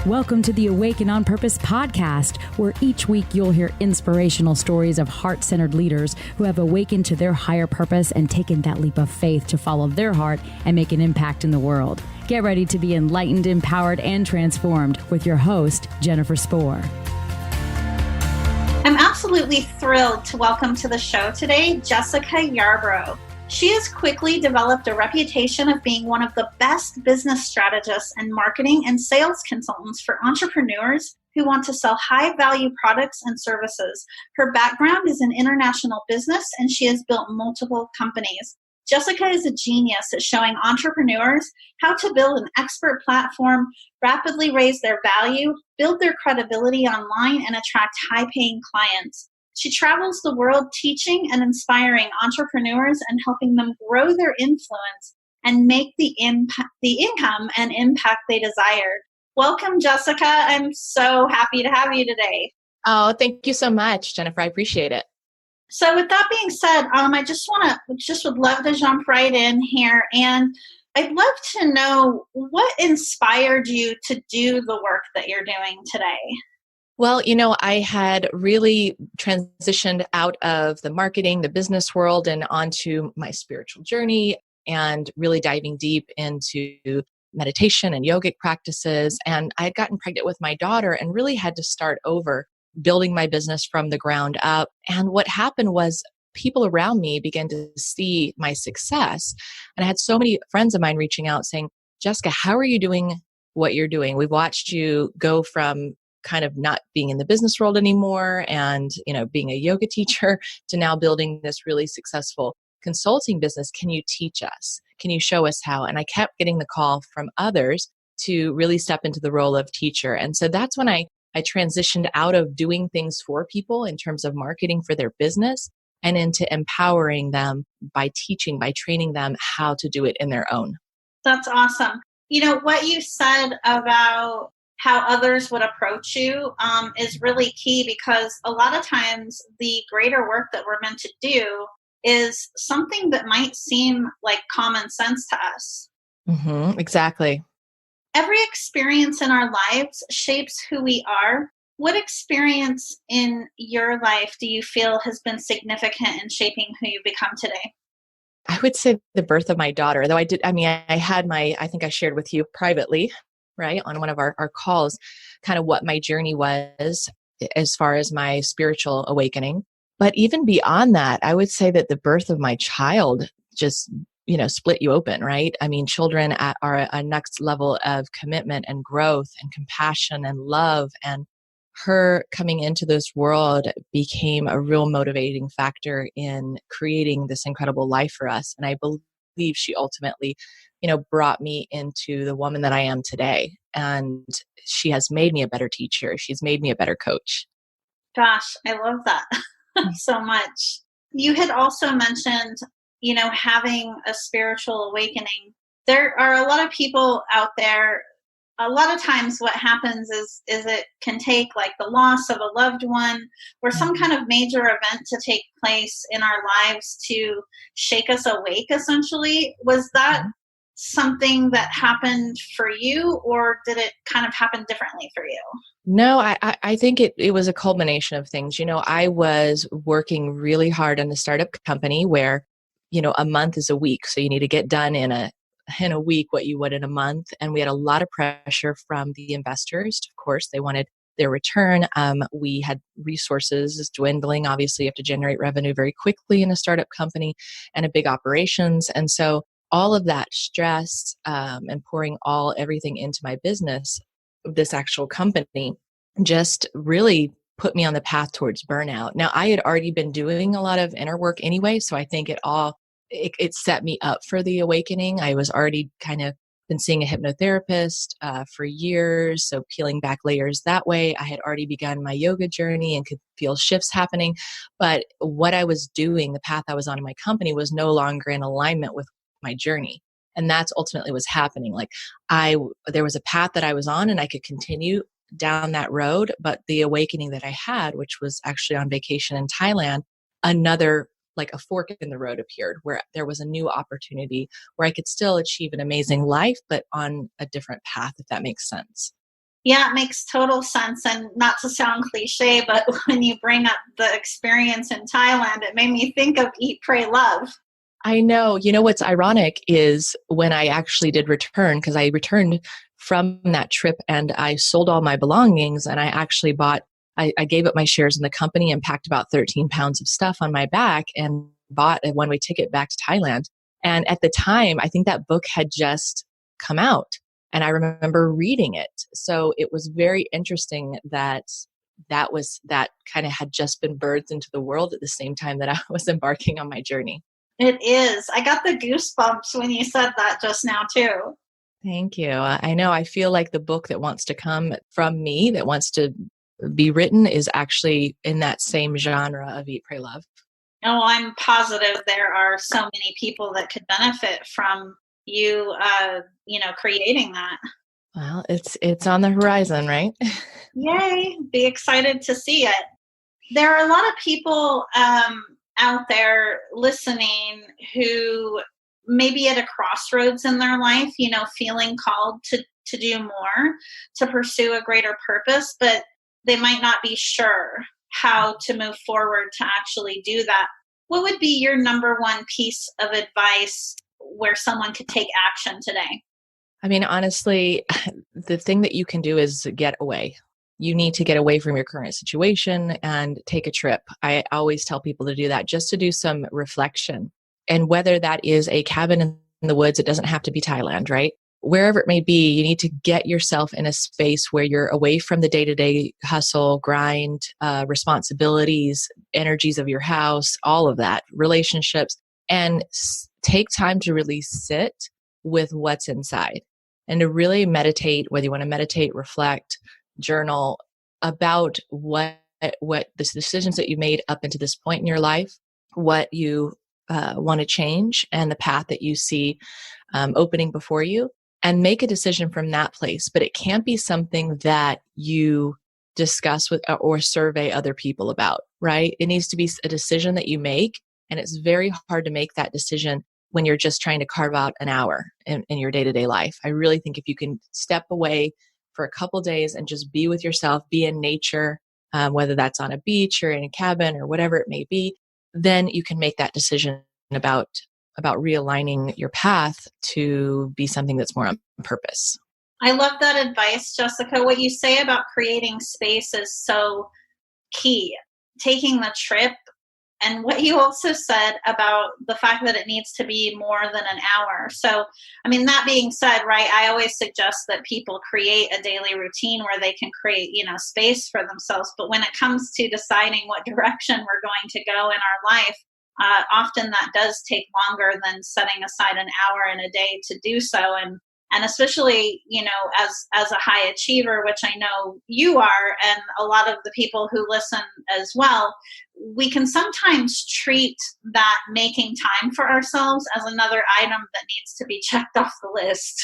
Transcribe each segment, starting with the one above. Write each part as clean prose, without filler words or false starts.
Welcome to the Awaken on Purpose podcast, where each week you'll hear inspirational stories of heart-centered leaders who have awakened to their higher purpose and taken that leap of faith to follow their heart and make an impact in the world. Get ready to be enlightened, empowered, and transformed with your host, Jennifer Spohr. I'm absolutely thrilled to welcome to the show today, Jessica Yarbrough. She has quickly developed a reputation of being one of the best business strategists and marketing and sales consultants for entrepreneurs who want to sell high-value products and services. Her background is in international business, and she has built multiple companies. Jessica is a genius at showing entrepreneurs how to build an expert platform, rapidly raise their value, build their credibility online, and attract high-paying clients. She travels the world teaching and inspiring entrepreneurs and helping them grow their influence and make the income and impact they desire. Welcome, Jessica. I'm so happy to have you today. Oh, thank you so much, Jennifer. I appreciate it. So with that being said, I would love to jump right in here. And I'd love to know what inspired you to do the work that you're doing today. Well, I had really transitioned out of the marketing, the business world, and onto my spiritual journey and really diving deep into meditation and yogic practices. And I had gotten pregnant with my daughter and really had to start over building my business from the ground up. And what happened was people around me began to see my success. And I had so many friends of mine reaching out saying, Jessica, how are you doing what you're doing? We've watched you go from kind of not being in the business world anymore and, being a yoga teacher to now building this really successful consulting business. Can you teach us? Can you show us how? And I kept getting the call from others to really step into the role of teacher. And so that's when I transitioned out of doing things for people in terms of marketing for their business and into empowering them by teaching, by training them how to do it in their own. That's awesome. What you said about how others would approach you is really key, because a lot of times the greater work that we're meant to do is something that might seem like common sense to us. Mm-hmm, exactly. Every experience in our lives shapes who we are. What experience in your life do you feel has been significant in shaping who you become today? I would say the birth of my daughter, though I think I shared with you privately, right, on one of our calls, kind of what my journey was as far as my spiritual awakening. But even beyond that, I would say that the birth of my child just, split you open, right? I mean, children are a next level of commitment and growth and compassion and love. And her coming into this world became a real motivating factor in creating this incredible life for us. And I believe she ultimately brought me into the woman that I am today. And she has made me a better teacher. She's made me a better coach. Gosh, I love that so much. You had also mentioned, having a spiritual awakening. There are a lot of people out there. A lot of times what happens is it can take like the loss of a loved one or some kind of major event to take place in our lives to shake us awake, essentially. Was that something that happened for you, or did it kind of happen differently for you? No, I think it was a culmination of things. I was working really hard in a startup company where, a month is a week. So you need to get done in a week what you would in a month. And we had a lot of pressure from the investors. Of course, they wanted their return. We had resources dwindling. Obviously, you have to generate revenue very quickly in a startup company and a big operations. And so all of that stress and pouring everything into my business, this actual company, just really put me on the path towards burnout. Now, I had already been doing a lot of inner work anyway, so I think it set me up for the awakening. I was already kind of been seeing a hypnotherapist for years, so peeling back layers that way. I had already begun my yoga journey and could feel shifts happening. But what I was doing, the path I was on in my company, was no longer in alignment with my journey. And that's ultimately what's happening. Like there was a path that I was on and I could continue down that road. But the awakening that I had, which was actually on vacation in Thailand, another like a fork in the road appeared where there was a new opportunity where I could still achieve an amazing life, but on a different path, if that makes sense. Yeah, it makes total sense. And not to sound cliche, but when you bring up the experience in Thailand, it made me think of Eat, Pray, Love. I know. You know what's ironic is when I actually did return, because I returned from that trip and I sold all my belongings and I actually I gave up my shares in the company and packed about 13 pounds of stuff on my back and bought a one way ticket back to Thailand. And at the time, I think that book had just come out and I remember reading it. So it was very interesting that that kind of had just been birthed into the world at the same time that I was embarking on my journey. It is. I got the goosebumps when you said that just now, too. Thank you. I know. I feel like the book that wants to come from me, that wants to be written, is actually in that same genre of Eat, Pray, Love. Oh, I'm positive there are so many people that could benefit from you, creating that. Well, it's on the horizon, right? Yay! Be excited to see it. There are a lot of people out there listening who may be at a crossroads in their life, feeling called to do more, to pursue a greater purpose, but they might not be sure how to move forward to actually do that. What would be your number one piece of advice where someone could take action today? I mean, honestly, the thing that you can do is get away. You need to get away from your current situation and take a trip. I always tell people to do that, just to do some reflection. And whether that is a cabin in the woods, it doesn't have to be Thailand, right? Wherever it may be, you need to get yourself in a space where you're away from the day-to-day hustle, grind, responsibilities, energies of your house, all of that, relationships, and take time to really sit with what's inside and to really meditate, whether you want to meditate, reflect, journal about what the decisions that you made up into this point in your life, what you want to change, and the path that you see opening before you, and make a decision from that place. But it can't be something that you discuss with or survey other people about, right? It needs to be a decision that you make, and it's very hard to make that decision when you're just trying to carve out an hour in your day-to-day life. I really think if you can step away for a couple days and just be with yourself, be in nature, whether that's on a beach or in a cabin or whatever it may be, then you can make that decision about realigning your path to be something that's more on purpose. I love that advice, Jessica. What you say about creating space is so key. Taking the trip, and what you also said about the fact that it needs to be more than an hour. So, I mean, that being said, right, I always suggest that people create a daily routine where they can create, space for themselves. But when it comes to deciding what direction we're going to go in our life, often that does take longer than setting aside an hour in a day to do so. And especially, as a high achiever, which I know you are, and a lot of the people who listen as well, we can sometimes treat that making time for ourselves as another item that needs to be checked off the list.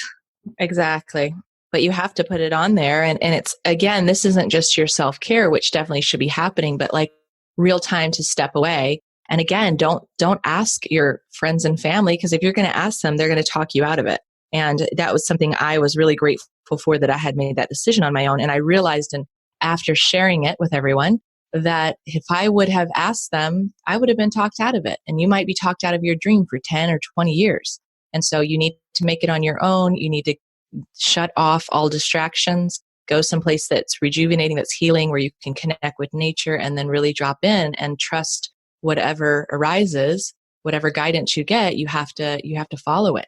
Exactly. But you have to put it on there. And it's, again, this isn't just your self-care, which definitely should be happening, but like real time to step away. And again, don't ask your friends and family, because if you're going to ask them, they're going to talk you out of it. And that was something I was really grateful for, that I had made that decision on my own. And I realized, and after sharing it with everyone, that if I would have asked them, I would have been talked out of it. And you might be talked out of your dream for 10 or 20 years. And so you need to make it on your own. You need to shut off all distractions, go someplace that's rejuvenating, that's healing, where you can connect with nature, and then really drop in and trust whatever arises, whatever guidance you get, you have to follow it.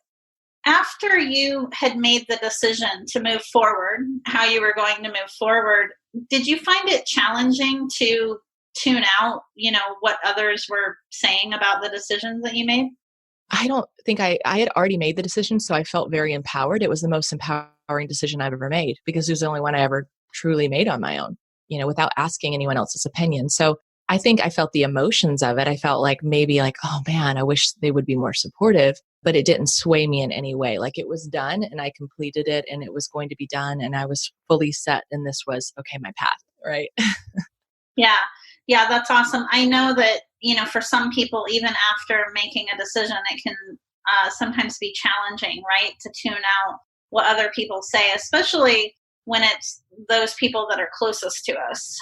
After you had made the decision to move forward, how you were going to move forward, did you find it challenging to tune out, what others were saying about the decisions that you made? I don't think I had already made the decision, so I felt very empowered. It was the most empowering decision I've ever made, because it was the only one I ever truly made on my own, without asking anyone else's opinion. So I think I felt the emotions of it. I felt like maybe like, oh man, I wish they would be more supportive, but it didn't sway me in any way. Like, it was done and I completed it and it was going to be done and I was fully set, and this was, okay, my path, right? Yeah. Yeah, that's awesome. I know that, for some people, even after making a decision, it can sometimes be challenging, right? To tune out what other people say, especially when it's those people that are closest to us.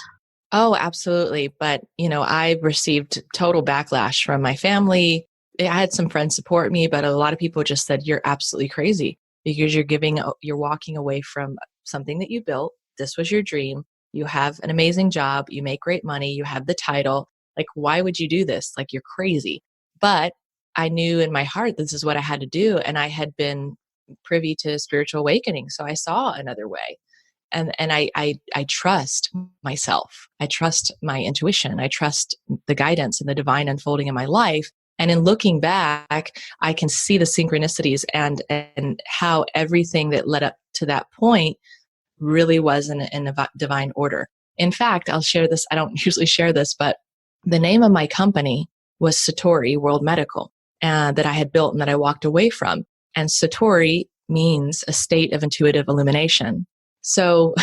Oh, absolutely. But, I received total backlash from my family. I had some friends support me, but a lot of people just said, you're absolutely crazy because you're walking away from something that you built. This was your dream. You have an amazing job. You make great money. You have the title. Like, why would you do this? Like, you're crazy. But I knew in my heart, this is what I had to do. And I had been privy to spiritual awakening. So I saw another way. And I trust myself. I trust my intuition. I trust the guidance and the divine unfolding in my life. And in looking back, I can see the synchronicities and how everything that led up to that point really was in a divine order. In fact, I'll share this. I don't usually share this, but the name of my company was Satori World Medical, that I had built and that I walked away from. And Satori means a state of intuitive illumination. So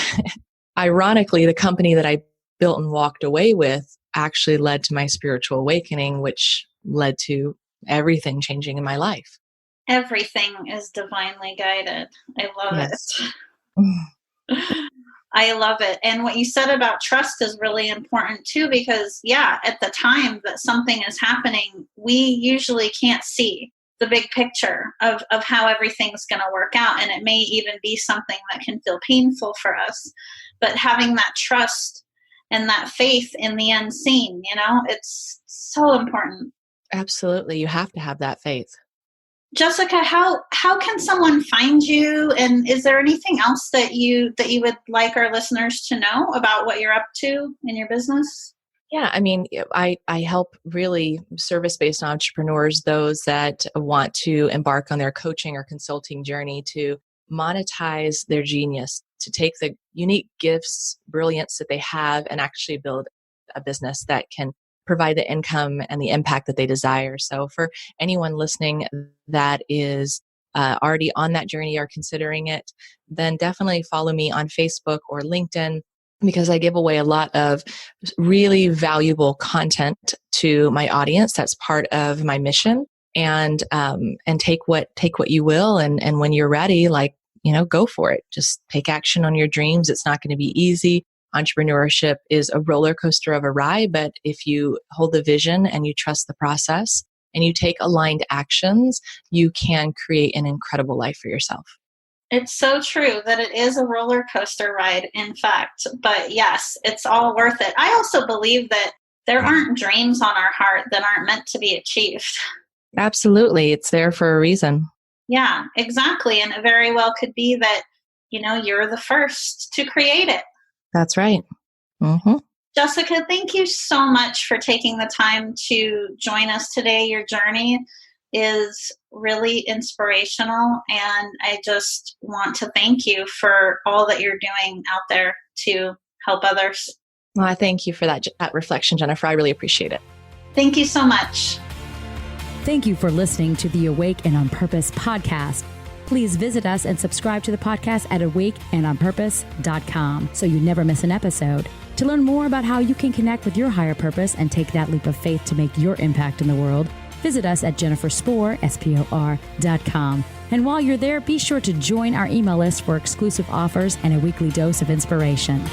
ironically, the company that I built and walked away with actually led to my spiritual awakening, which led to everything changing in my life. Everything is divinely guided. I love Yes. it. I love it. And what you said about trust is really important too, because at the time that something is happening, we usually can't see the big picture of how everything's going to work out. And it may even be something that can feel painful for us, but having that trust and that faith in the unseen, it's so important. Absolutely. You have to have that faith. Jessica, how can someone find you? And is there anything else that you would like our listeners to know about what you're up to in your business? Yeah, I mean, I help really service-based entrepreneurs, those that want to embark on their coaching or consulting journey to monetize their genius, to take the unique gifts, brilliance that they have and actually build a business that can provide the income and the impact that they desire. So for anyone listening that is already on that journey or considering it, then definitely follow me on Facebook or LinkedIn, because I give away a lot of really valuable content to my audience. That's part of my mission. And take what you will. And when you're ready, go for it. Just take action on your dreams. It's not going to be easy. Entrepreneurship is a roller coaster of a ride, but if you hold the vision and you trust the process and you take aligned actions, you can create an incredible life for yourself. It's so true that it is a roller coaster ride, in fact. But yes, it's all worth it. I also believe that there aren't dreams on our heart that aren't meant to be achieved. Absolutely. It's there for a reason. Yeah, exactly. And it very well could be that, you're the first to create it. That's right. Mm-hmm. Jessica, thank you so much for taking the time to join us today. Your journey is really inspirational, and I just want to thank you for all that you're doing out there to help others. Well, I thank you for that reflection, Jennifer. I really appreciate it. Thank you so much. Thank you for listening to the Awake and On Purpose podcast. Please visit us and subscribe to the podcast at awakeandonpurpose.com so you never miss an episode. To learn more about how you can connect with your higher purpose and take that leap of faith to make your impact in the world, visit us at jenniferspor.com. And while you're there, be sure to join our email list for exclusive offers and a weekly dose of inspiration.